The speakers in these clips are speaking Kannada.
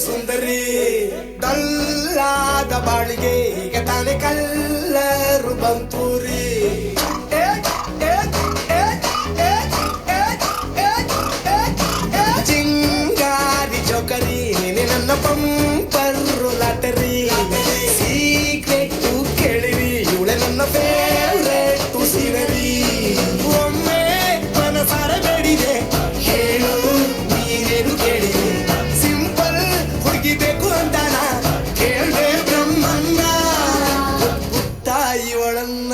ಸುಂದರಿ ಡಲ್ಲಾದ ಬಾಳಿಗೆ ಈಗ ತಾನೆ ಕಲ್ಲರು ಬಂತೂರಿ ಚಿಂಗಾರಿ ಚೌಕರಿ ನೀನೆ ನನ್ನ ಪಂಪರು ಲಾಟರಿ ಸೀಕ್ರೆಟ್ ಕೇಳಿರಿ ಇವಳೆ ನನ್ನ ಫೇವ್ರೆಟ್ ಸೀನರಿ ಒಮ್ಮೆ ಮನಸಾರ ಬೇಡಿದೆ ಹೇಳು ನೀನೇನು ಕೇಳಿದೆ ಸಿಂಪಲ್ ಹುಡುಗಿಬೇಕು ಅಂತಾನ ಕೇಳ್ದೆ ಬ್ರಹ್ಮನ್ನ ತಾಯಿ ಒಳನ್ನ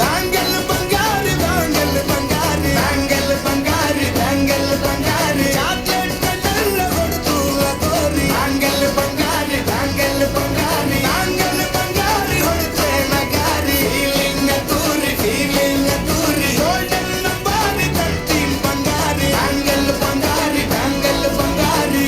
ಬ್ಯಾಂಗಲ್ ಬಂಗಾರಿ ಬ್ಯಾಂಗಲ್ ಬಂಗಾರಿ ಬ್ಯಾಂಗಲ್ ಬಂಗಾರಿ ಬ್ಯಾಂಗಲ್ ಬಂಗಾರಿ ಚಾಕ್ಲೇಟ್ ಕಣ್ಣೆಲ್ಲ ಹೊಡೆದು ತೋರಿ ಬ್ಯಾಂಗಲ್ ಬಂಗಾರಿ ಬ್ಯಾಂಗಲ್ ಬಂಗಾರಿ ಬ್ಯಾಂಗಲ್ ಬಂಗಾರಿ ಹೊಡೆದ್ರೆ ನಗಾರಿ ಫೀಲಿಂಗ್ ತೂರಿ ಗೋಲ್ಡನ್ ನಂಬಾರಿ ತರ್ತೀನ್ ಬಂಗಾರಿ ಬ್ಯಾಂಗಲ್ ಬಂಗಾರಿ ಬ್ಯಾಂಗಲ್ ಬಂಗಾರಿ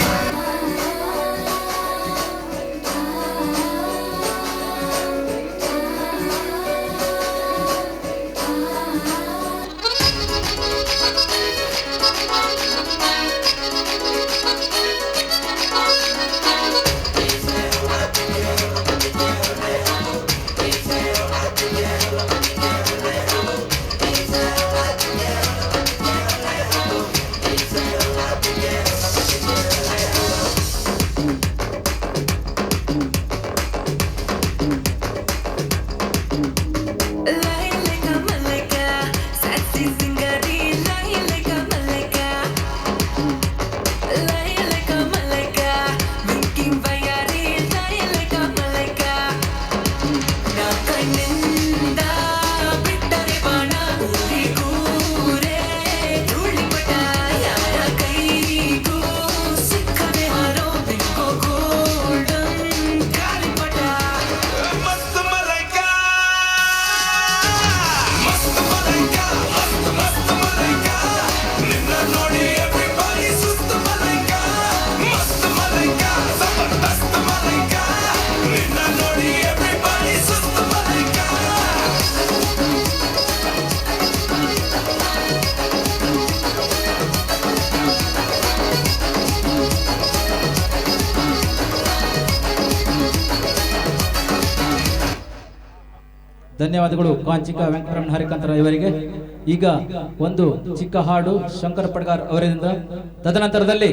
ಧನ್ಯವಾದಗಳು ಕಾಂಚಿಕ ವೆಂಕಟರಮಣ ಹರಿಕಂತರ ಇವರಿಗೆ. ಈಗ ಒಂದು ಚಿಕ್ಕ ಹಾಡು ಶಂಕರ ಪಡ್ಗಾರ್ ಅವರಿಂದ, ತದನಂತರದಲ್ಲಿ